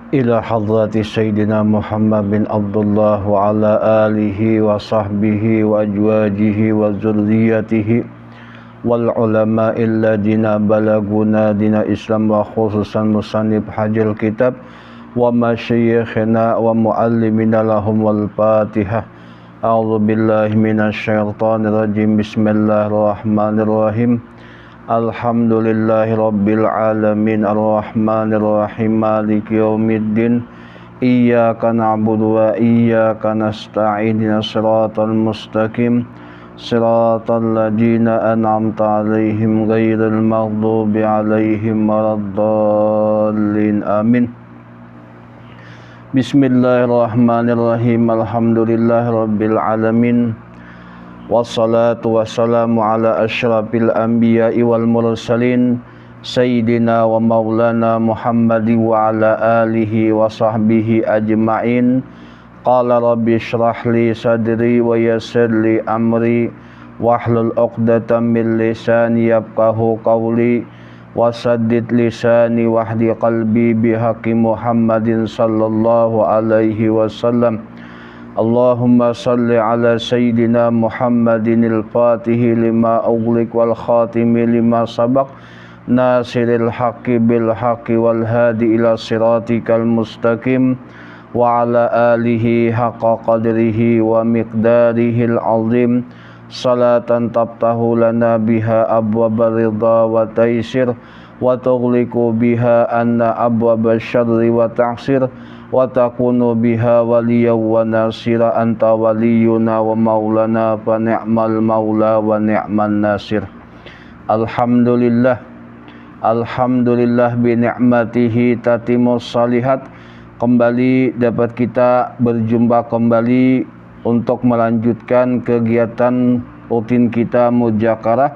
إلى حضرة سيدنا محمد بن عبد الله وعلى آله وصحبه وأزواجه وذريته والعلماء الذين بلغونا دين الإسلام وخصوصا مصنف هذا الكتاب ومشايخنا ومعلمنا لهم والفاتحة. أعوذ بالله من الشيطان الرجيم. بسم الله الرحمن الرحيم. Alhamdulillahi Rabbil Alamin. Ar-Rahmanir Rahim. Maliki Yawmiddin. Iyyaka na'budu wa iyyaka nasta'in. Shiratal mustaqim. Shiratal ladzina an'amta 'alaihim ghairil maghdubi 'alaihim waladdallin. Amin. Bismillahirrahmanirrahim. Alhamdulillahi Rabbil Alamin. Wassalatu wassalamu ala asyrafil anbiya'i wal mursalin Sayyidina wa maulana Muhammadin wa ala alihi wa sahbihi ajma'in. Qala rabbi syrah li sadri wa yassir li amri wahlul uqdatan min lisani yafqahu qawli wasaddid lisani wahdi qalbi bihaqqi Muhammadin sallallahu alaihi wasallam. Allahumma salli ala Sayyidina Muhammadin al-Fatihi lima ughliq wal khatimi lima sabaq nasiril haqqi bil haqqi wal hadi ila siratikal mustaqim wa ala alihi haqqa qadrihi wa miqdarihil azim. Salatan tabtahu lana biha abwaba ridha wa taysir wa tughliqu biha anna abwaba syarri wa ta'sir wa takunu biha waliyan wa nasira. Anta waliyuna wa maulana fa ni'mal maula wa ni'man nasir. Alhamdulillah bi ni'matihi tatimus salihat. Kembali dapat kita berjumpa kembali untuk melanjutkan kegiatan rutin kita mudzakarah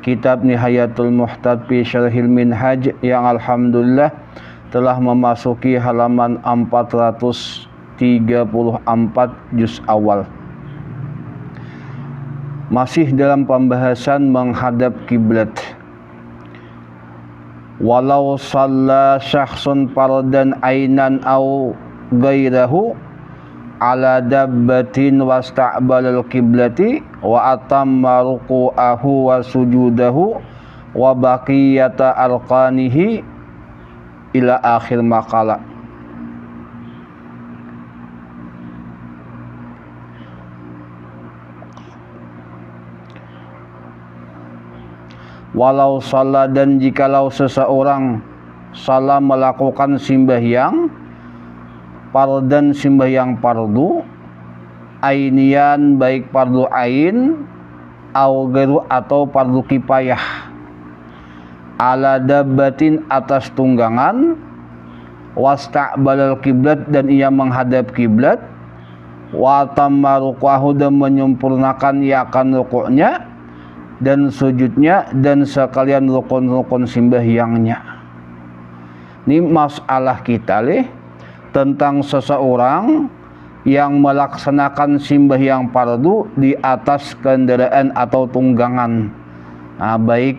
kitab Nihayatul Muhtad fi Syarhil Minhaj yang alhamdulillah telah memasuki halaman 434 juz awal. Masih dalam pembahasan menghadap kiblat. Walau shalla syakhsun fardan ainan au ghairahu ala dabbatin wasta'balal kiblati wa atamma ruku'ahu wa sujudahu wa baqiyata arqanihi ila akhir maqala. Walau salat, dan jikalau seseorang salah melakukan sembahyang fardan, sembahyang fardu ainian, baik fardu ain atau fardu kifayah, ala dabbatin, atas tunggangan, wasta'balal kiblat, dan ia menghadap kiblat, wa tamma ruku'ahu, dan menyempurnakan akan rukuknya dan sujudnya dan sekalian rukun-rukun sembahyangnya. Ini masalah kita tentang seseorang yang melaksanakan sembahyang fardu di atas kendaraan atau tunggangan, baik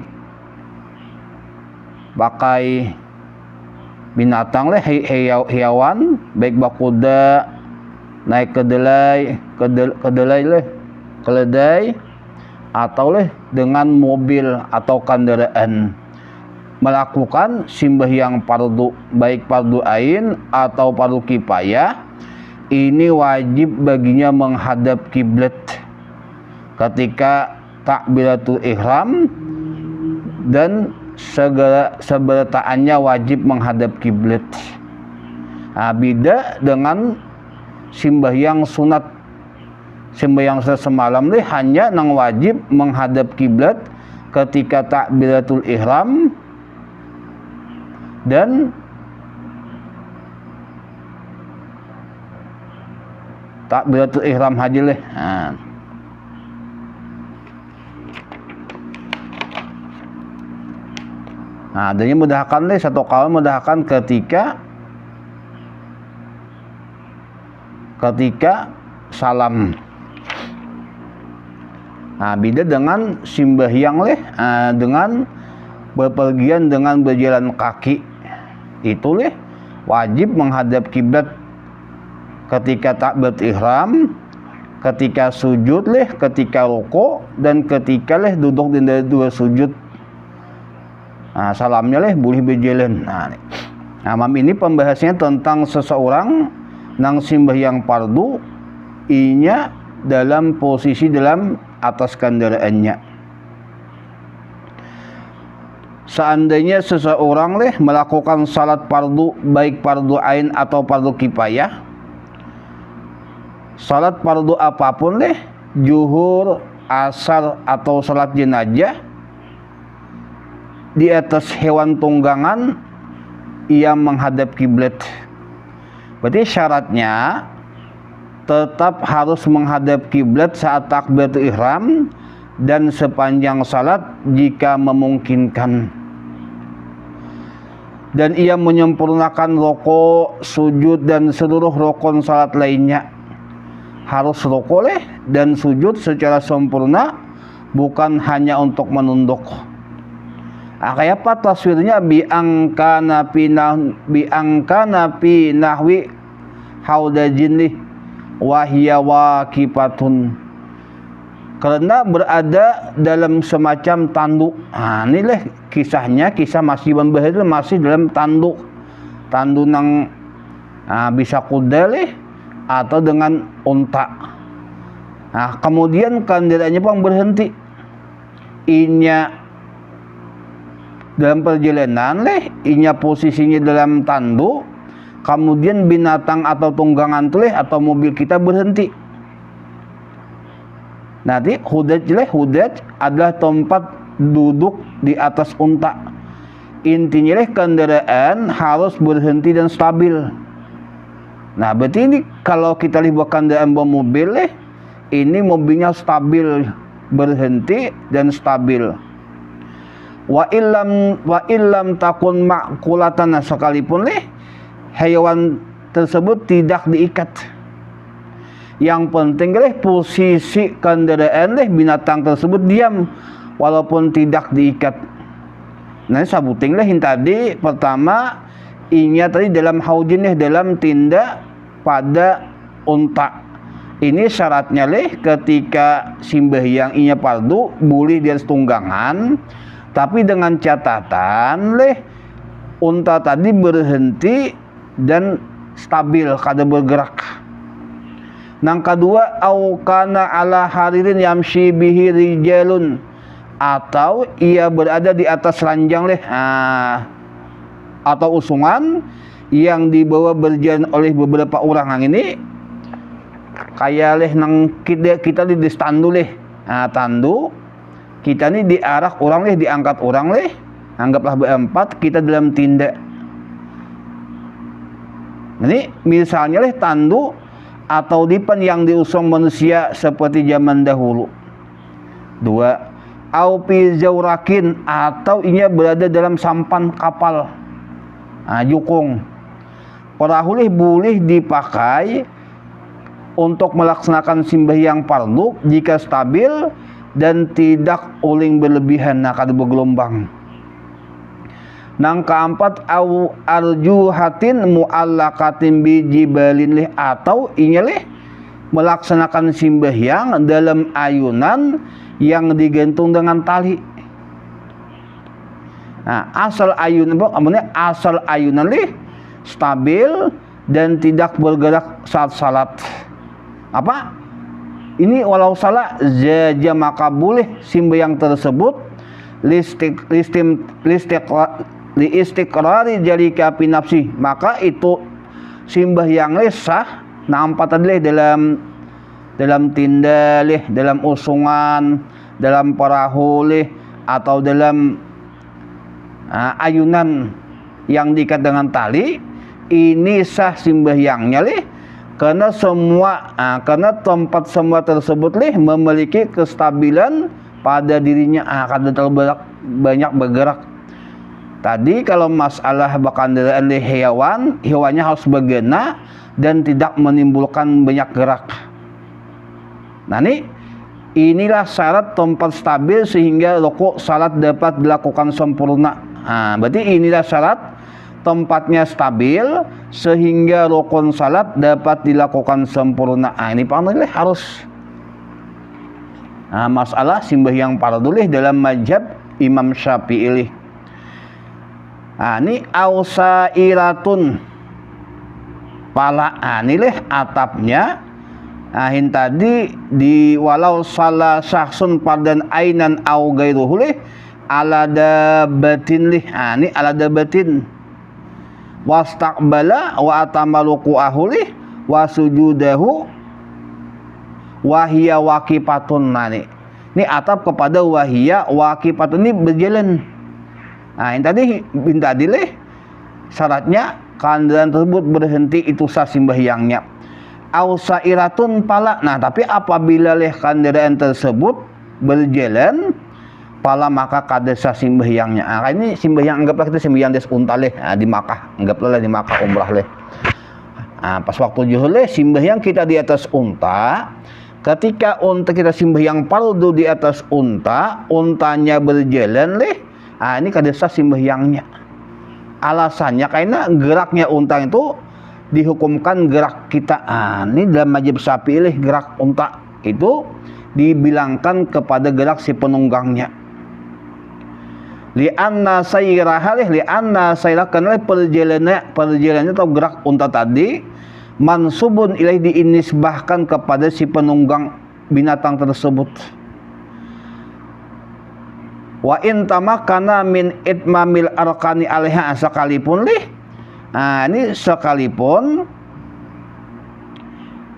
pakai binatang hewan, baik bakuda, naik kedelai atau dengan mobil atau kendaraan, melakukan sembahyang fardu baik fardu ain atau fardu kifayah. Ini wajib baginya menghadap kiblat ketika takbiratul ihram, dan sebertaannya wajib menghadap kiblat. Beda dengan sembahyang sunat. Sembahyang semalam hanya nang wajib menghadap kiblat ketika takbiratul ihram dan takbiratul ihram haji adanya mudahkan satu kali mudahkan ketika salam. Beda dengan sembahyang dengan bepergian dengan berjalan kaki. Itu wajib menghadap kiblat ketika takbiratul ihram, ketika sujud leh, ketika rukuk, dan ketika leh duduk di dua sujud. Nah, salamnya leh boleh berjalan. Nah, mam ini pembahasannya tentang seseorang nang sembahyang fardu inya dalam posisi dalam atas kendaraannya. Seandainya seseorang leh melakukan salat fardu, baik fardu ain atau fardu kifayah, salat fardu apapun leh, zuhur, asar atau salat jenazah, di atas hewan tunggangan ia menghadap kiblat. Berarti syaratnya tetap harus menghadap kiblat saat takbiratul ihram dan sepanjang salat jika memungkinkan. Dan ia menyempurnakan rukuk, sujud dan seluruh rukun salat lainnya. Harus rukuk dan sujud secara sempurna, bukan hanya untuk menunduk. Kayak apa taswirnya? Biangkana fi nahwi haudajin wahya waqifatun, karena berada dalam semacam tanduk. Ini lah kisahnya, kisah masih membahas masih dalam tanduk nang bisa kuda atau dengan unta. Kemudian kendaraannya pun berhenti. Inya dalam perjalanan inya posisinya dalam tanduk, kemudian binatang atau tunggangan atau mobil kita berhenti. Nanti hudaj adalah tempat duduk di atas unta. Intinya kendaraan harus berhenti dan stabil. Nah, berarti ini kalau kita lihat kendaraan mobil ini mobilnya stabil, berhenti dan stabil. Wa illam takun makulatan, sekalipun hewan tersebut tidak diikat. Yang penting posisi kendaraan binatang tersebut diam walaupun tidak diikat. Nah, sabuting yang tadi pertama inya tadi dalam haujin dalam tindak pada unta. Ini syaratnya ketika sembahyang inya fardu boleh di atas tunggangan, tapi dengan catatan unta tadi berhenti dan stabil, kada bergerak. Nang kedua, au kana ala haririn yamshi bihi rijalun, atau ia berada di atas ranjang atau usungan yang dibawa berjalan oleh beberapa orang. Ini kayak nang kita di tandu tandu kita nih diarak orang diangkat orang anggaplah berempat, kita dalam tindak. Ini misalnya tandu atau dipan yang diusung manusia seperti zaman dahulu. Dua, au fi zaurakin, atau inya berada dalam sampan kapal, jukung. Perahu boleh dipakai untuk melaksanakan sembahyang fardu jika stabil dan tidak uling berlebihan, kada bergelombang. Nang keempat, au arjuhatin muallaqatin bi jibalin, atau inya melaksanakan sembahyang dalam ayunan yang digantung dengan tali. Nah, asal ayunan stabil dan tidak bergerak saat salat. Apa? Ini walau salah zaja, maka boleh sembahyang tersebut liistiqrari jalika fi nafsi, maka itu sembahyang sah nampak tadi dalam tinda dalam usungan, dalam perahu atau dalam ayunan yang diikat dengan tali. Ini sah sembahyangnya karena tempat semua tersebut memiliki kestabilan pada dirinya, akan terlalu banyak bergerak. Tadi kalau masalah kendaraan hewannya harus bergena dan tidak menimbulkan banyak gerak. Nah, inilah syarat tempat stabil sehingga rukuk salat dapat dilakukan sempurna. Berarti inilah syarat tempatnya stabil sehingga rukun salat dapat dilakukan sempurna. Ini panggilnya harus masalah sembahyang fardu dalam mazhab Imam Syafi'i. Ini ausairatun pala ini atapnya. Hin tadi di walau salah syahsun pardan ainan au gairuhu ala dabatin ini ala dabatin wastaqbala wa atamaluqahu wa sujudahu wa hiya waqifatun. Ini atap kepada wahia waqifatun, ini berjalan. Ini tadi syaratnya kendaraan tersebut berhenti, itu sah sembahyangnya. Ausairatun pala. Tapi apabila kendaraan tersebut berjalan pala maka kada sah sembahyangnya. Ini sembahyang, anggaplah kita sembahyang des unta di Makkah, anggaplah di Makkah umrah pas waktu zuhur sembahyang kita di atas unta. Ketika unta kita sembahyang fardu di atas unta, untanya berjalan ini kada sah sembahyangnya. Alasannya karena geraknya unta itu dihukumkan gerak kita. Ini dalam mazhab Syafi'i gerak unta itu dibilangkan kepada gerak si penunggangnya. Li'anna sayraha li'anna sayrakan perjalanannya atau gerak unta tadi mansubun ilaih diinisbahkan kepada si penunggang binatang tersebut. Wa in tamakana min itmamil arkani alaiha, sekalipun ini sekalipun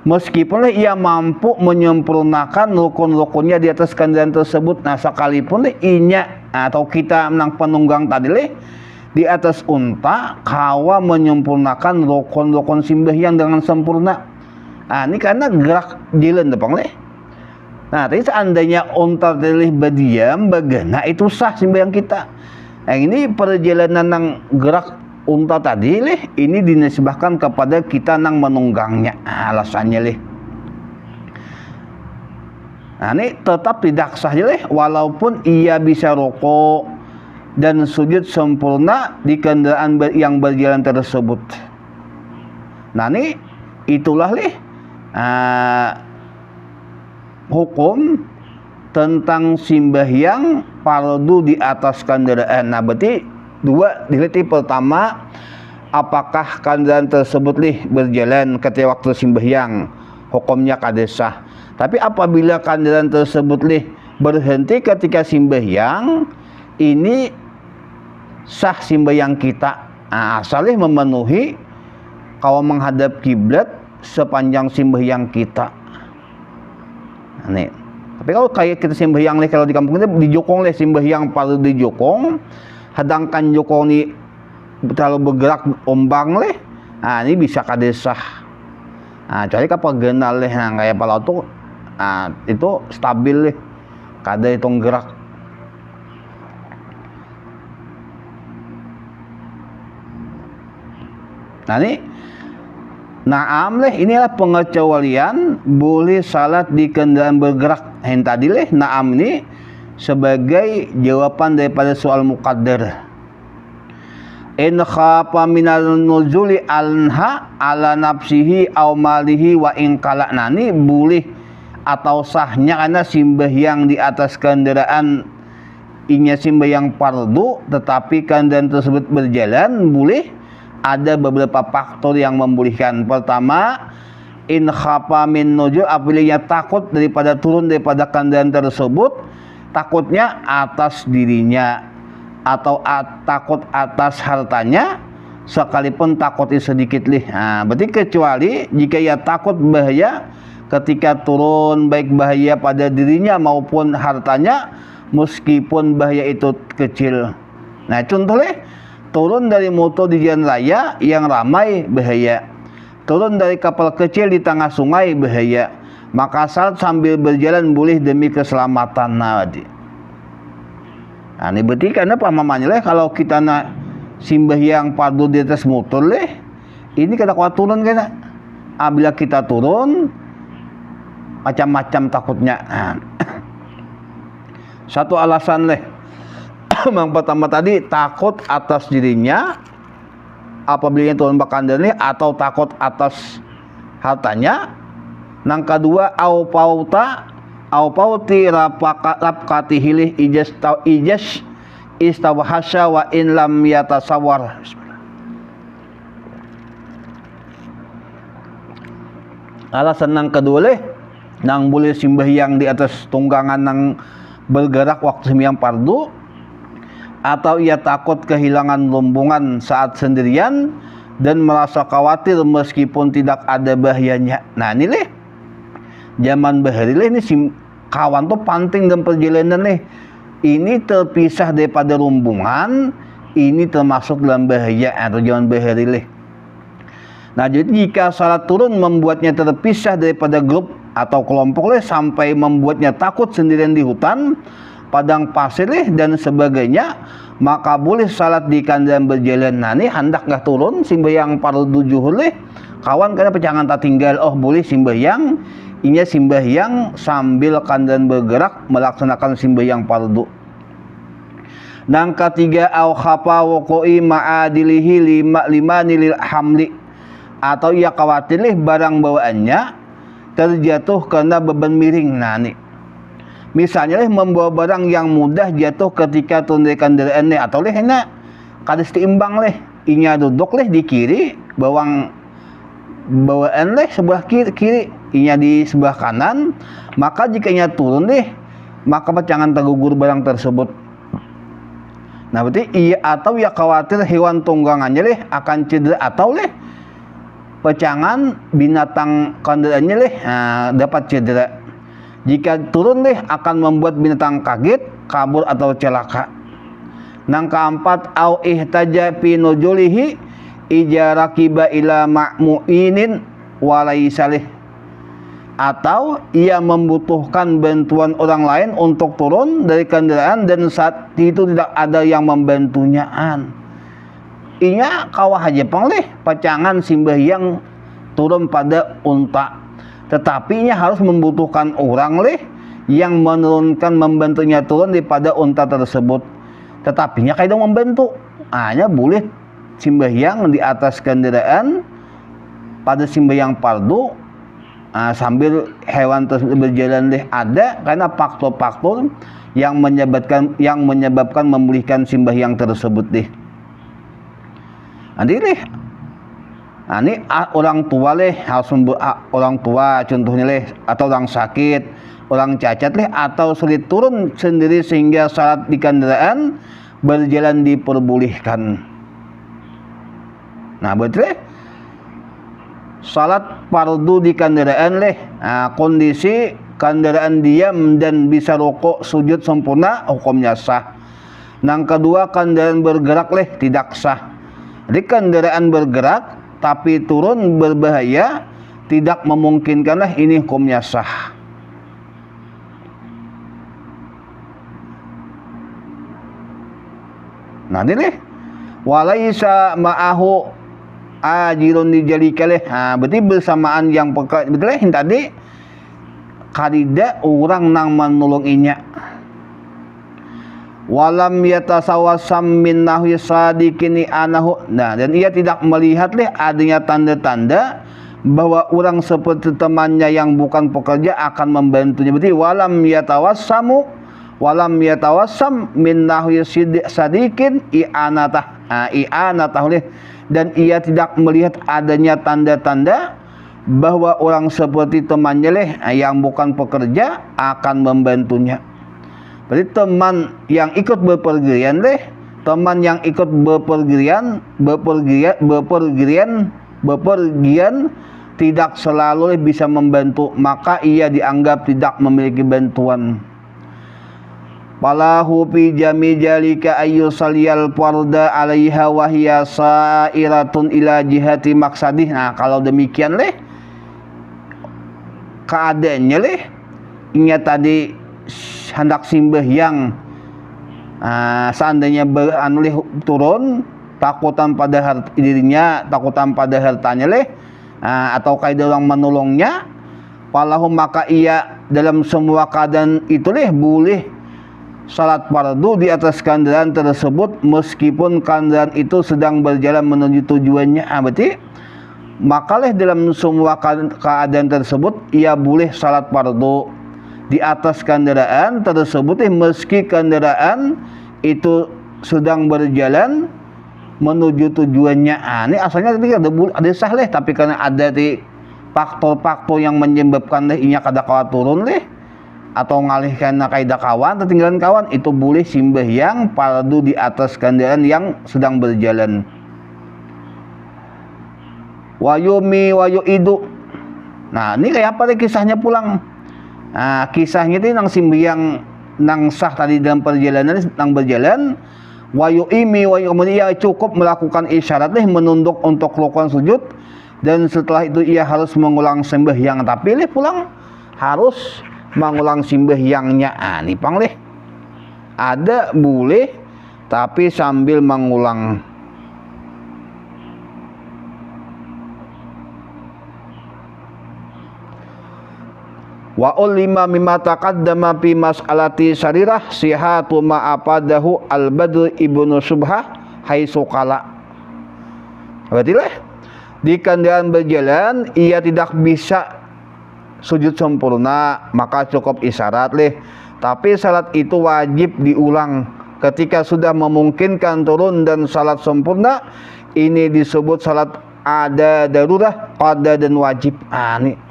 meskipun ia mampu menyempurnakan rukun-rukunnya di atas kendaraan tersebut. Sekalipun inya atau kita menang penunggang tadi di atas unta kawa menyempurnakan rukun-rukun sembahyang dengan sempurna. Ini karena gerak jalan depan tapi seandainya unta tadi berdiam bagaimana itu sah sembahyang kita. Ini perjalanan nang gerak unta tadi ini dinisbahkan kepada kita nang menunggangnya. Alasannya ini tetap tidak sah walaupun ia bisa rukuk dan sujud sempurna di kendaraan yang berjalan tersebut. Ini itulah hukum tentang sembahyang fardu di atas kendaraan. Berarti dua diliti. Pertama, apakah kendaraan tersebut berjalan ketika waktu sembahyang, hukumnya kada sah. Tapi apabila kendaraan tersebut berhenti ketika sembahyang, ini sah sembahyang kita. Asal memenuhi kalau menghadap kiblat sepanjang sembahyang kita. Tapi kalau kayak kita sembahyang kalau di kampung kita dijokong sembahyang fardu dijokong. Sedangkan jokong ini terlalu bergerak ombang ini bisa kada sah. Jadi kapal genal kayak palau tuh itu stabil kada hitung gerak. Inilah pengecualian boleh salat di kendaraan bergerak. Yang tadi na'am ini sebagai jawaban daripada soal muqaddar. In khafa minal nuzuli anha ala nafsihi aw malihi wa in qala. Ini boleh atau sahnya karena sembahyang di atas kendaraan inya sembahyang fardu tetapi kendaraan tersebut berjalan, boleh ada beberapa faktor yang membolehkan. Pertama, in khafa min nuzul, apabila takut daripada turun daripada kendaraan tersebut, takutnya atas dirinya atau takut atas hartanya, sekalipun takutnya sedikit berarti kecuali jika ia takut bahaya ketika turun, baik bahaya pada dirinya maupun hartanya, meskipun bahaya itu kecil. Contohnya turun dari motor di jalan raya yang ramai bahaya, turun dari kapal kecil di tengah sungai bahaya, maka salat sambil berjalan boleh demi keselamatan. Ini berarti karena pemahamannya kalau kita nak sembahyang fardu di atas motor ini kita kuat turun kena. Bila kita turun macam-macam takutnya. Satu alasan yang pertama tadi takut atas dirinya apabila turun bakandani atau takut atas hartanya. Nang kedua au pauti rapkati hilih ijas istawhasya wa in lam yatasawwar. Alasan nang kedua leh nang boleh sembahyang di atas tunggangan nang bergerak waktu sembahyang fardu, atau ia takut kehilangan rombongan saat sendirian dan merasa khawatir meskipun tidak ada bahayanya. Nah ini leh zaman bahari leh ini kawan tuh penting dalam perjalanan leh, ini terpisah daripada rombongan, ini termasuk dalam bahaya atau zaman bahari leh. Nah jadi jika salat turun membuatnya terpisah daripada grup atau kelompok leh sampai membuatnya takut sendirian di hutan, padang pasir leh dan sebagainya, maka boleh salat di kandaran berjalan. Nah ini hendak nggak turun sembahyang fardu zuhur leh kawan karena pecangan tak tinggal, oh boleh sembahyang, ini sembahyang sambil kandaran bergerak melaksanakan sembahyang fardu. Nang ketiga au khafa waqi ma'adilihi lima nilil hamli, atau ia khawatir leh barang bawaannya terjatuh karena beban miring. Nah nih misalnya leh membawa barang yang mudah jatuh ketika turun dari kendaraan leh, atau leh enak kada seimbang leh, inya duduk leh di kiri bawaan leh sebelah kiri inya di sebelah kanan, maka jika inya turun leh maka pecangan tergugur barang tersebut. Nah berarti ia atau ia khawatir hewan tunggangannya leh akan cedera, atau leh pecangan binatang kendaraannya leh dapat cedera. Jika turun leh akan membuat binatang kaget, kabur atau celaka. Nang keempat au ihtaja fi nujulihi ijarakiba ila ma'muinin walaisalih, atau ia membutuhkan bantuan orang lain untuk turun dari kendaraan dan saat itu tidak ada yang membantunya. Inya kawah aja pengleh pecangan sembahyang turun pada unta, tetapi inya harus membutuhkan orang leh yang menurunkan membantunya turun daripada unta tersebut, tetapi nya kayak membantu. Hanya boleh sembahyang di atas kendaraan pada sembahyang fardu sambil hewan tersebut berjalan leh, ada karena faktor-faktor yang menyebabkan memulihkan sembahyang tersebut deh. Nanti leh, ini orang tua leh harus orang tua contohnya leh, atau orang sakit, orang cacat leh, atau sulit turun sendiri sehingga salat di kendaraan berjalan diperbolehkan. Nah berarti leh salat fardu di kendaraan leh kondisi kendaraan diam dan bisa rukuk sujud sempurna hukumnya sah. Nang kedua kendaraan bergerak leh tidak sah. Di kendaraan bergerak tapi turun berbahaya tidak memungkinkanlah, ini hukumnya sah. Nah ini leh walaisa ma'ahu ajirun dijalika leh, berarti bersamaan yang betul leh tadi kadida orang nang menolong inya. Walam yatasawasam min nahwi sadiqini anahu. Nah dan ia tidak melihat leh adanya tanda-tanda bahwa orang seperti temannya yang bukan pekerja akan membantunya. Berarti walam yatawassam min nahwi sadiqin i'anatah leh, dan ia tidak melihat adanya tanda-tanda bahwa orang seperti temannya leh yang bukan pekerja akan membantunya. Berarti teman yang ikut bepergian leh, teman yang ikut bepergian tidak selalu bisa membantu, maka ia dianggap tidak memiliki bantuan. Falahu fi jami jalika ayyusalliyal farda 'alaiha wa hiya sa'iratun ila jihati maqsadih. Nah kalau demikian leh keadaannya leh inya tadi hendak sembahyang seandainya turun takutan pada dirinya, takutan pada hartanya leh atau kaidah orang menolongnya, falahu maka ia dalam semua keadaan itu leh boleh salat fardu di atas kendaraan tersebut meskipun kendaraan itu sedang berjalan menuju tujuannya. Berarti makalah dalam semua keadaan tersebut ia boleh salat fardu di atas kendaraan tersebut meski kendaraan itu sedang berjalan menuju tujuannya. Ini asalnya tadi ada sah leh, tapi karena ada di faktor-faktor yang menyebabkan leh inya kada kawa turun leh atau ngalihkan kaidah kawan ketinggalan kawan, itu boleh sembahyang fardu di atas kendaraan yang sedang berjalan. Wayumi wayuidu. Nah, ini kayak apa deh kisahnya pulang. Nah, kisahnya itu nang sembahyang nang sah tadi dalam perjalanan nang berjalan. Wayuimi kemudian ia cukup melakukan isyarat menunduk untuk melakukan sujud, dan setelah itu ia harus mengulang sembahyang, tapi pulang harus mengulang sembahyangnya. Ini pang ada boleh tapi sambil mengulang. Wa ulima mimma taqaddama fi mas'alati sarirah sihatu ma apadahu al-Badr ibnu Subhah haitsu qala. Berarti di kendaraan berjalan ia tidak bisa sujud sempurna, maka cukup isyarat tapi salat itu wajib diulang ketika sudah memungkinkan turun dan salat sempurna. Ini disebut salat ada darurat, qada dan wajib. Nih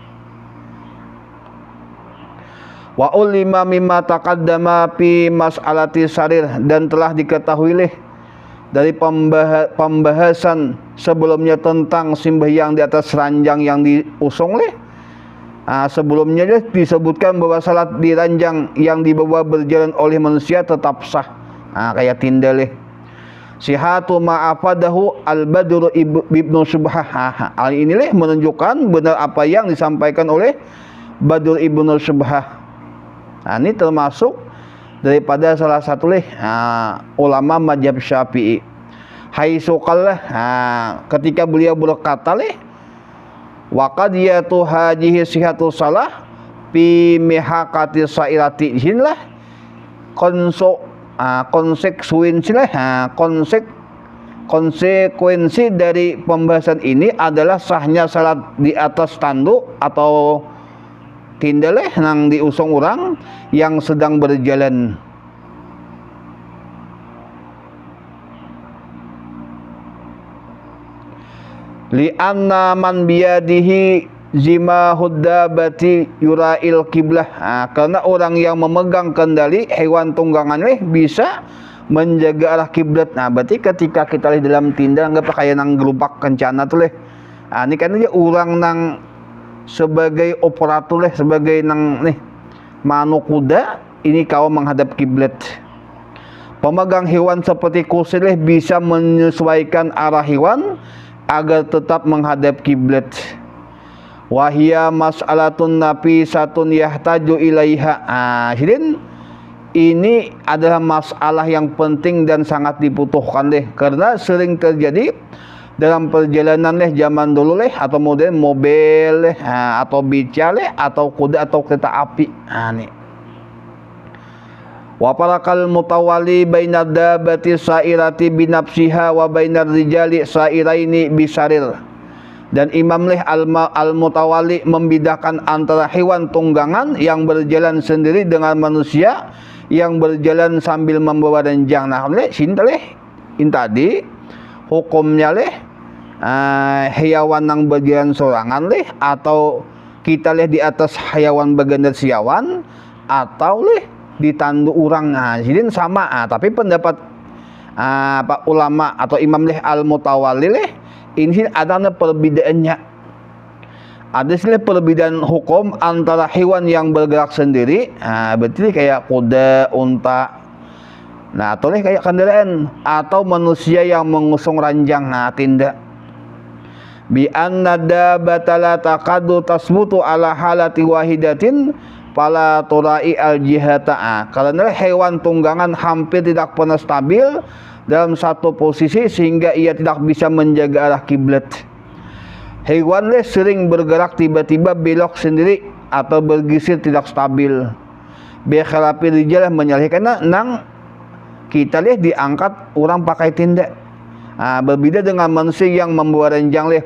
wa ulima mimma taqaddama fi mas'alati sarir, dan telah diketahui dari pembahasan sebelumnya tentang sembahyang di atas ranjang yang diusung sebelumnya disebutkan bahwa salat di ranjang yang dibawa berjalan oleh manusia tetap sah. Kayak tinda sihatu ma'afadahu al-Badr ibnu Subhah. Hal ini menunjukkan benar apa yang disampaikan oleh Badr ibnu Subhah. Ini termasuk daripada salah satu ulama mazhab Syafi'i. Haitsu qala, ketika beliau berkata wa qad yatu hadhihi sihatu salah fi mihaqati sairati hinlah konsekuensi dari pembahasan ini adalah sahnya salat di atas tanduk atau tinda nang diusung orang yang sedang berjalan. Li anna man biyadihi zima huddabati yura'il qiblah. Karena orang yang memegang kendali hewan tunggangan bisa menjaga arah kiblat. Berarti ketika kita dalam tinda anggap kayak nang gelupak kencana tuh ini kan aja orang nang sebagai operator sebagai nang manuk kuda ini kau menghadap kiblat. Pemegang hewan seperti kusil bisa menyesuaikan arah hewan agar tetap menghadap kiblat. Wahia mas'alatun nafisatun yahtaju ilaiha. Ini adalah masalah yang penting dan sangat dibutuhkan karena sering terjadi dalam perjalanan zaman dulu atau model mobil atau beca atau kuda atau kereta api. Wa parakal mutawali bainar dabati sairati binafsiha wa bainar rijali sairaini bisarir. Dan imam al-mutawali membedakan antara hewan tunggangan yang berjalan sendiri dengan manusia yang berjalan sambil membawa ranjang. Nah, ini tadi hukumnya hewan yang berjalan sorangan atau kita di atas hewan berganda siawan atau ditandu orang. Jadi sama. Tapi pendapat Pak ulama atau imam al-mutawali ini ada perbedaannya. Ada perbedaan hukum antara hewan yang bergerak sendiri, berarti kayak kuda, unta, atau kayak kendaraan, atau manusia yang mengusung ranjang, tindak. Bi anna dabata la taqadu tasbutu ala halati wahidatin fala turai al jihata. Karena hewan tunggangan hampir tidak pernah stabil dalam satu posisi sehingga ia tidak bisa menjaga arah kiblat. Hewan sering bergerak tiba-tiba belok sendiri atau bergeser tidak stabil. bi khilafil rijal menyalihkan nang kita leh diangkat orang pakai tindak. Berbeda dengan manusia yang membawa renjang leh.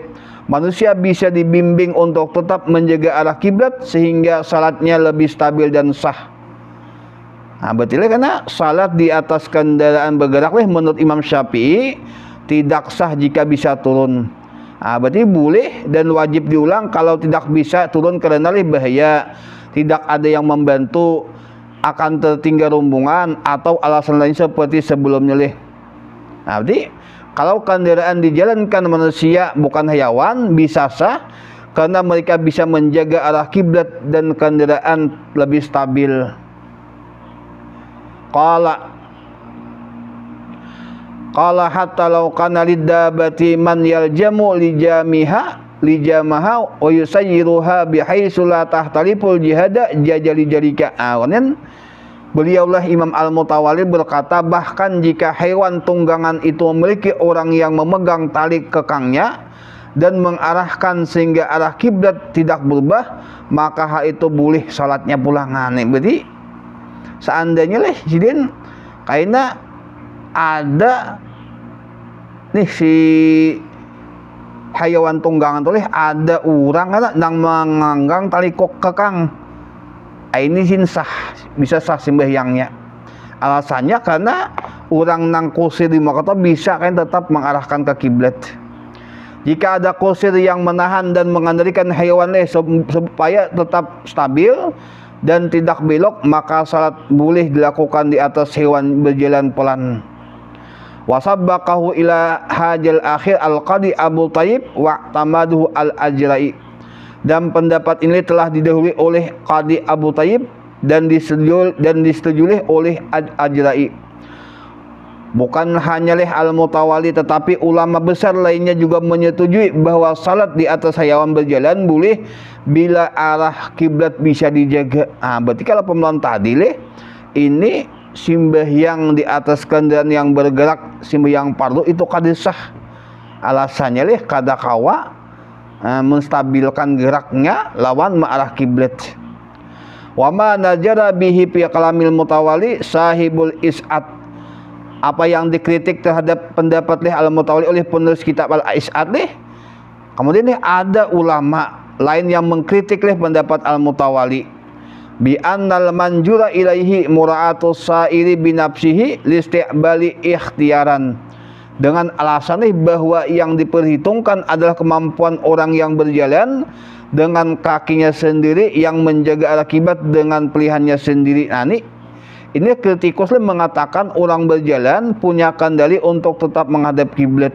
Manusia bisa dibimbing untuk tetap menjaga arah kiblat sehingga salatnya lebih stabil dan sah. Betul karena salat di atas kendaraan bergerak leh menurut Imam Syafi'i tidak sah jika bisa turun. Berarti boleh dan wajib diulang kalau tidak bisa turun karena leh bahaya, tidak ada yang membantu, akan tertinggal rombongan atau alasan lain seperti sebelumnya leh. Berarti kalau kendaraan dijalankan manusia bukan hewan bisa sah karena mereka bisa menjaga arah kiblat dan kendaraan lebih stabil. Qala hatta law kana liddabati man yaljamu lijamaha wa yusayyiruha bihaitsu la tahtaliful jihada jajali jalika. Beliaulah Imam Al-Mutawalli berkata, bahkan jika hewan tunggangan itu memiliki orang yang memegang tali kekangnya dan mengarahkan sehingga arah kiblat tidak berubah, maka hal itu boleh salatnya pulangan. Berarti seandainya leh sidin kaina ada nih si hewan tunggangan tuh leh ada orang nang menganggang tali kekang, ini sah, bisa sah sembahyangnya. Alasannya karena orang nang kusir di Makkah bisa kan tetap mengarahkan ke kiblat. Jika ada kusir yang menahan dan mengendalikan hewan leh supaya tetap stabil dan tidak belok, maka salat boleh dilakukan di atas hewan berjalan pelan. Wasabbaqahu ila hajal akhir al-qadi Abu Thayyib wa tamaduhu al-Ajra'i. Dan pendapat ini telah didahului oleh Qadi Abu Thayyib dan disetujui oleh Ajra'i. Bukan hanya leh Al-Mutawalli tetapi ulama besar lainnya juga menyetujui bahwa salat di atas hewan berjalan boleh bila arah kiblat bisa dijaga. Berarti kalau pemelawan tadi leh ini sembahyang di atas kendaraan yang bergerak, sembahyang fardu itu kada sah. Alasannya leh kada kawa menstabilkan geraknya lawan mengarah kiblat. Wa ma najara bihi fi kalamil Mutawalli sahibul is'at. Apa yang dikritik terhadap pendapat Al-Mutawalli oleh penulis kitab Al-Is'at kemudian ada ulama lain yang mengkritik pendapat Al-Mutawalli bi annal manjura ilaihi mura'atus sa'iri binafsihi listi'bali ikhtiaran, dengan alasan bahwa yang diperhitungkan adalah kemampuan orang yang berjalan dengan kakinya sendiri yang menjaga arah kiblat dengan pilihannya sendiri. Ini kritikus mengatakan orang berjalan punya kendali untuk tetap menghadap kiblat.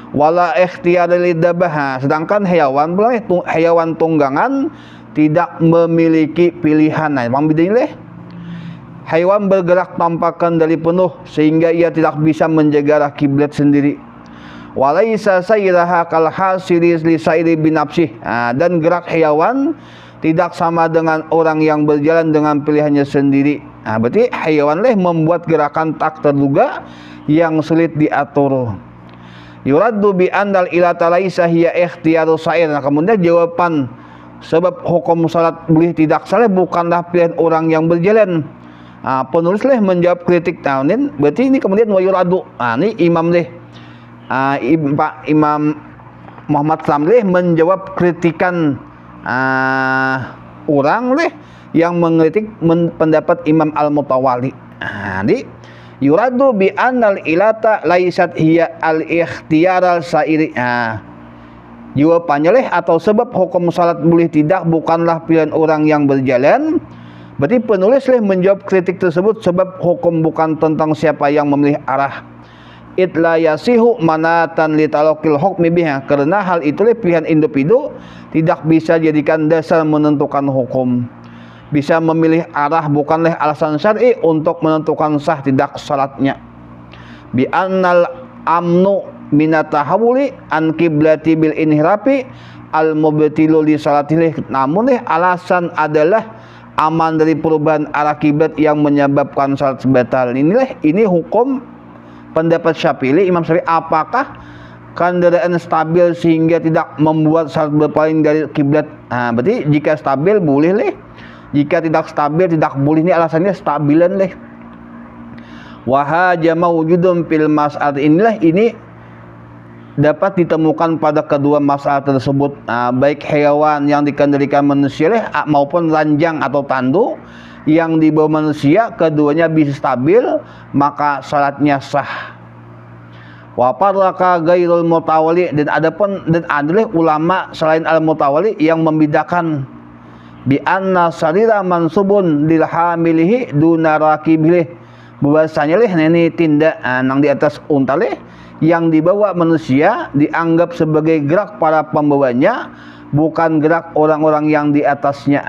Wala ikhtiyar lidabah, sedangkan hewan tunggangan tidak memiliki pilihan. Hewan bergerak tanpa kendali penuh sehingga ia tidak bisa menjaga arah kiblat sendiri. Walaisa sayraha kal hasiri li sairi binafsih. Dan gerak hewan tidak sama dengan orang yang berjalan dengan pilihannya sendiri. Berarti hewan membuat gerakan tak terduga yang sulit diatur. Yuraddu bi annal ilata laisa hiya ikhtiyaru sair. Kemudian jawaban sebab hukum salat boleh tidak salah bukanlah pilihan orang yang berjalan. Penulis menjawab kritik tahunin. Berarti ini kemudian wayuradu. Ini imam Pak Imam Muhammad Slamleh menjawab kritikan orang yang mengkritik pendapat Imam Al-Mutawalli. Jadi yuradu bi annal ilata laisat hiya al-ikhtiyar al-sa'iri. Jawabannya atau sebab hukum salat boleh tidak bukanlah pilihan orang yang berjalan. Berarti penulis menjawab kritik tersebut sebab hukum bukan tentang siapa yang memilih arah. Itla yasihu manatan li talaqil hukmi biha, karena hal itu pilihan individu tidak bisa jadikan dasar menentukan hukum. Bisa memilih arah bukanlah alasan syar'i untuk menentukan sah tidak salatnya. Bi annal amnu minatahawuli an kiblati bil inhirafi al mubtilu li salatih. Namun alasan adalah aman dari perubahan arah kiblat yang menyebabkan salat batal. Ini hukum pendapat Syafi'i, Imam Syafi'i. Apakah kendaraan stabil sehingga tidak membuat salat berpaling dari kiblat? Berarti jika stabil boleh Jika tidak stabil, tidak boleh, ini alasannya stabilan leh. Wahaja mawjudun fil mas'al, inilah ini dapat ditemukan pada kedua masalah tersebut, baik hewan yang dikendalikan manusia leh, maupun ranjang atau tandu yang dibawa manusia, keduanya bisa stabil, maka salatnya sah. Wa farraqa ghairul mutawali, dan adalah ulama selain al-mutawali yang membedakan bi anna sarira mansubun lil hamilihi duna rakibilih, bahwasanya leh ini tindak nang di atas unta leh yang dibawa manusia dianggap sebagai gerak para pembawanya, bukan gerak orang-orang yang di atasnya.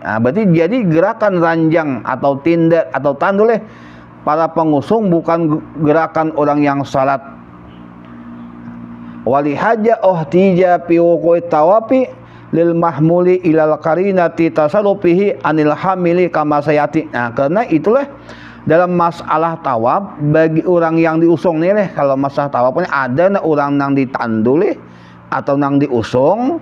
Berarti jadi gerakan ranjang atau tindak atau tandu leh para pengusung, bukan gerakan orang yang salat. Walihaja uhtija fi wuqu'i tawafi lil mahmuli ilal qarinati tasarufihi anil hamili kama sayati. Karena itulah dalam masalah tawaf, bagi orang yang diusung nih leh, kalau masalah tawafnya ada orang nang ditandu leh atau nang diusung,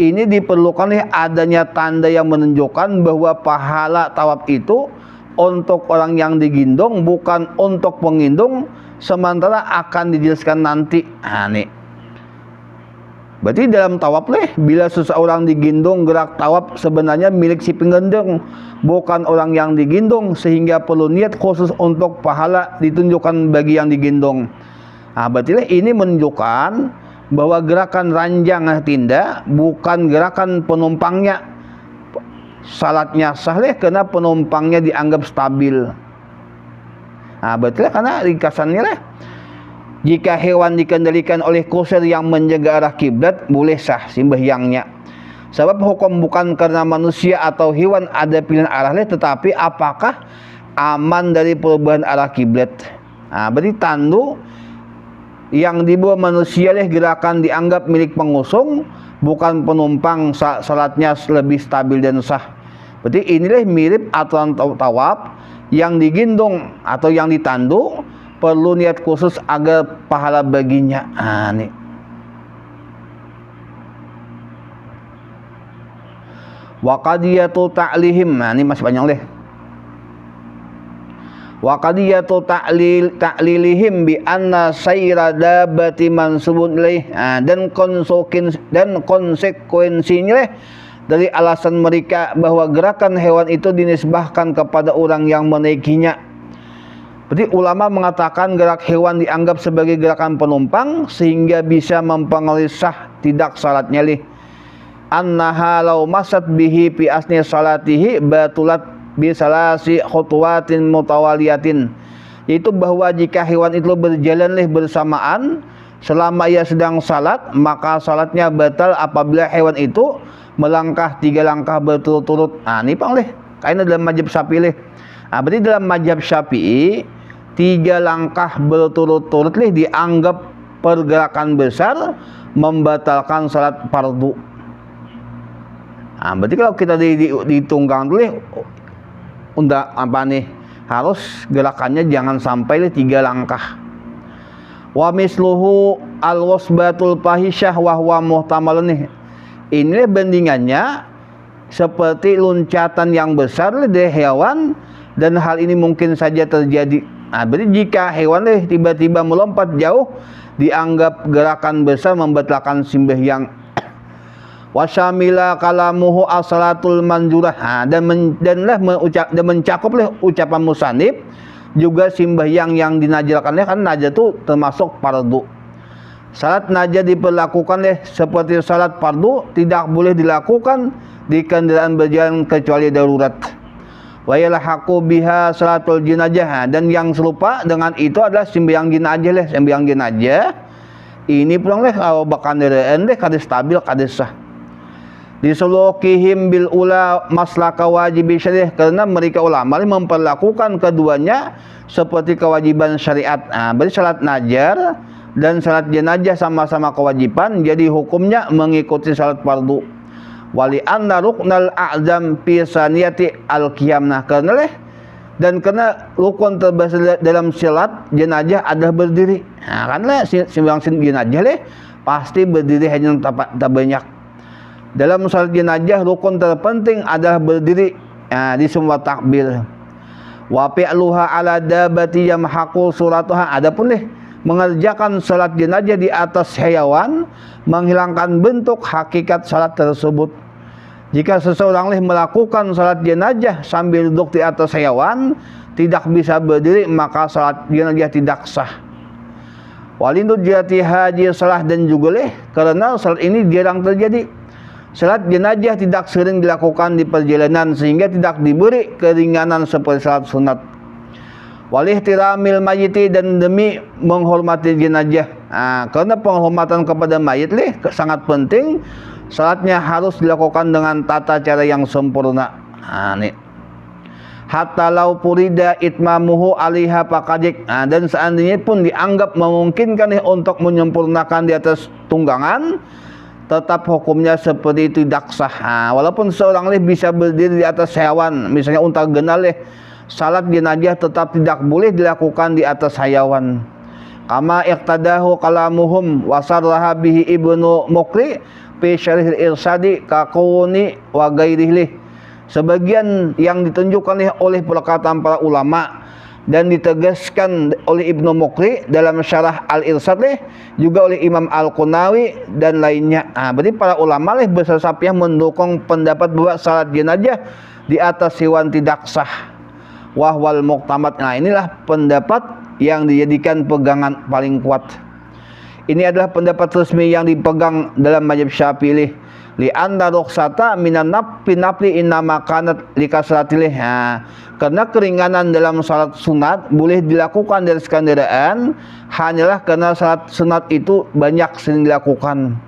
ini diperlukan leh adanya tanda yang menunjukkan bahwa pahala tawaf itu untuk orang yang digindong, bukan untuk pengindung, sementara akan dijelaskan nanti. Nih. Berarti dalam tawaf leh, bila seseorang digindong, gerak tawaf sebenarnya milik si penggendong, bukan orang yang digindong, sehingga perlu niat khusus untuk pahala ditunjukkan bagi yang digindong. Berarti leh ini menunjukkan bahwa gerakan ranjang tindak bukan gerakan penumpangnya. Salatnya sah leh karena penumpangnya dianggap stabil. Betul, karena ringkasannya leh, jika hewan dikendalikan oleh kusir yang menjaga arah kiblat, boleh sah sembahyangnya. Sebab hukum bukan karena manusia atau hewan ada pilihan arah leh, tetapi apakah aman dari perubahan arah kiblat. Berarti tandu yang dibawa manusia leh gerakan dianggap milik pengusung, bukan penumpang, salatnya lebih stabil dan sah. Berarti inilah mirip aturan tawaf, yang digindong atau yang ditandu perlu niat khusus agar pahala baginya. Nih. Wa qadiyatu ta'lihim, ini masih panjang leh. Wa qadiyatu ta'lilihim bi anna sayra dabati mansubun ilaih, dan konsekuensinya leh dari alasan mereka bahwa gerakan hewan itu dinisbahkan kepada orang yang menaikinya. Berarti ulama mengatakan gerak hewan dianggap sebagai gerakan penumpang, sehingga bisa mempengaruhi sah tidak salatnya lih. Annaha law masat bihi fi asni salatihi batulat bisalasi khutwatin mutawaliyatin, yaitu bahwa jika hewan itu berjalan leh bersamaan selama ia sedang salat, maka salatnya batal apabila hewan itu melangkah 3 langkah berturut-turut. Ini pang leh, karena dalam mazhab Syafi'i leh. Berarti dalam mazhab Syafi'i 3 langkah berturut-turut leh dianggap pergerakan besar, membatalkan salat fardu. Berarti kalau kita ditunggang dulu leh, harus gerakannya jangan sampai leh 3 langkah. Wa misluhu al-wasbatul fahisyah wa huwa muhtamalun nih. Inilah bandingannya seperti loncatan yang besar dari hewan, dan hal ini mungkin saja terjadi. Berarti jika hewan tiba-tiba melompat jauh, dianggap gerakan besar, membatalkan sembahyang. Wasyamila kalamuhu as-salatul manjurah, dan mencakup ucapan musannif juga sembahyang yang dinajarkannya, kan najah itu termasuk fardu. Salat najah diperlakukan seperti salat fardu, tidak boleh dilakukan di kendaraan berjalan kecuali darurat. Wa yalhaqu biha salatul jenazah, dan yang serupa dengan itu adalah sembahyang jenazah sembahyang jenazah ini pulang kalau bakanderaan kadis stabil kadis sah. Disulukihim bil ula maslaka wajibi syariah, karena mereka ulama memperlakukan keduanya seperti kewajiban syariat. Berarti salat najar dan salat jenazah sama-sama kewajiban, jadi hukumnya mengikuti salat fardu. Wali anna ruknal a'zam fi saniyati al-qiyam, karena rukun terbesar dalam salat jenazah adalah berdiri. Karena sembahyang jenazah pasti berdiri hanya tak banyak. Dalam salat jenazah rukun terpenting adalah berdiri di semua takbir. Wa fi'luha ala dabati yamhaqu suratuha. Adapun mengerjakan salat jenazah di atas hewan menghilangkan bentuk hakikat salat tersebut. Jika seseorang melakukan salat jenazah sambil duduk di atas hewan, tidak bisa berdiri, maka salat jenazah tidak sah. Walindu jati haji salah dan juga karena salat ini jarang terjadi. Salat jenazah tidak sering dilakukan di perjalanan sehingga tidak diberi keringanan seperti salat sunat. Walihtiramil mayyiti dan demi menghormati jenazah. Karena penghormatan kepada mayit sangat penting, salatnya harus dilakukan dengan tata cara yang sempurna. Hatta lau purida itmamuhu alaiha faqadik. Dan seandainya pun dianggap memungkinkan untuk menyempurnakan di atas tunggangan, tetap hukumnya seperti itu tidak sah. Walaupun seorang bisa berdiri di atas hewan, misalnya unta genal salat jenazah tetap tidak boleh dilakukan di atas hewan. Kama iqtadahu kalamuhum wa sarraha bihi Ibnu Muqri fi syarhil irsadi kaquni wa ghairihi. Sebagian yang ditunjukkan oleh perkataan para ulama dan ditegaskan oleh Ibnu Muqri dalam syarah Al-Irsad juga oleh Imam Al-Qunawi dan lainnya. Berarti para ulama bersasapnya mendukung pendapat bahwa salat jenazah di atas hewan tidak sah. Wahwal muqtamad. Inilah pendapat yang dijadikan pegangan paling kuat. Ini adalah pendapat resmi yang dipegang dalam mazhab Syafi'i. Li anna rukhsata minan nafli innama kanat likasratilih. Karena keringanan dalam salat sunat boleh dilakukan dari kendaraan hanyalah karena salat sunat itu banyak sering dilakukan.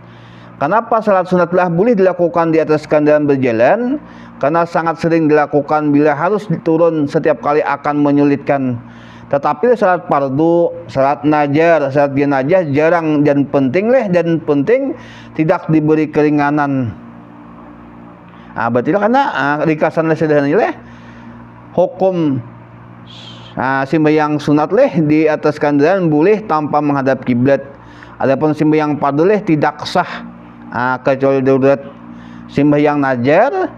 Kenapa salat sunatlah boleh dilakukan di atas kendaraan berjalan? Karena sangat sering dilakukan bila harus turun setiap kali akan menyulitkan. Tetapi salat fardu, salat najar, salat jenazah jarang dan penting tidak diberi keringanan. Berarti karena rikasan sederhana hukum sembahyang sunat di atas kendaraan boleh tanpa menghadap kiblat. Adapun sembahyang fardu tidak sah kecuali darurat. Sembahyang najar,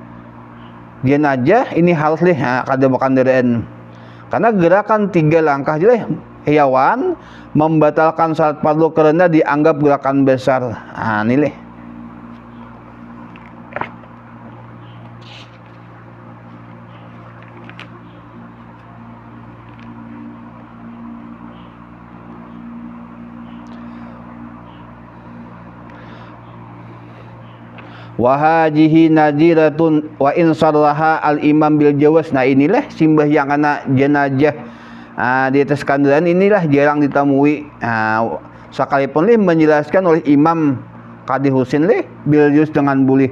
jenazah ini harus kada kendaraan. Karena gerakan 3 langkah hewan membatalkan salat fardu karena dianggap gerakan besar. Ini wahajihi nadiratun wa insarraha al imam bil jawaz. Inilah sembahyang anak jenazah di atas kendaraan inilah jarang ditemui. Sekalipun menjelaskan oleh Imam Qadi Husin bil jawaz dengan boleh.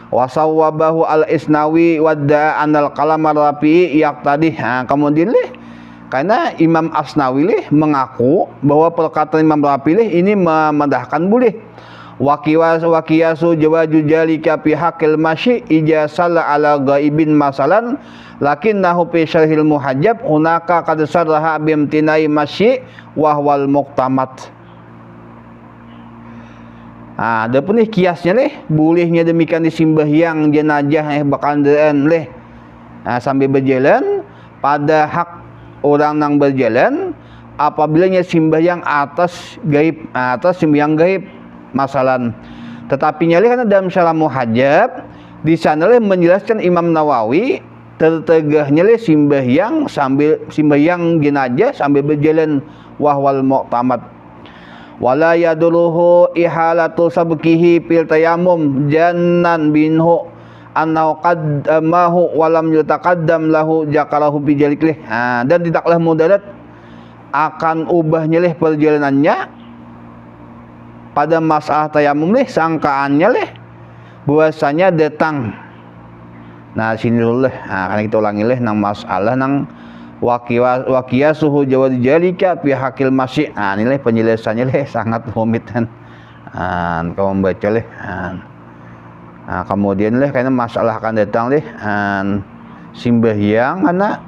Wasawwabahu al Isnawi wadda anal kalam rafi yaqtadi. Kemudian karena Imam Asnawi mengaku bahwa perkataan Imam Rafi ini memendahkan boleh. Waqiyasu jawaju jalika fi haqqil masyi ijazalla ala ghaibin masalan lakinnahu fi syarhil muhajjab hunaka qad sarraha bimtinai masyi wa huwal muqtamad. Adapun kiasnya bolehnya demikian disembahyang jenazah bakandaan sambil berjalan pada hak orang yang berjalan apabila sembahyang atas sembahyang gaib masalan. Tetapi karena dalam syarah muhajjab di sana menjelaskan Imam Nawawi tertegahnya sembahyang jenazah sambil berjalan wahwal muqtamad. Wala yaduluhu ihalatu sabkihi fil tayammum jannan binhu annahu qaddamahu walam yutaqaddam lahu jaqalahu bijaliklih. Dan tidaklah mudarat akan ubahnya perjalanannya pada masalah tayamum sangkaannya bahwasanya datang. Sini dulu karena kita ulangi nang masalah nang waqiyasuhu jawaz jalika fi haqqil masyi. Ini penjelasannya sangat rumit kan. Kamu baca kemudian karena masalah akan datang sembahyang karena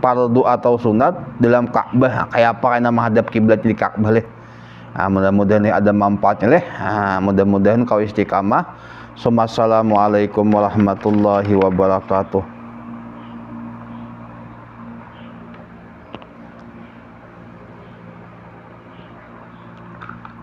fardu atau sunat dalam Ka'bah kayak apa karena menghadap kiblat di Ka'bah mudah-mudahan ada manfaatnya mudah-mudahan kau istiqamah Assalamualaikum warahmatullahi wabarakatuh.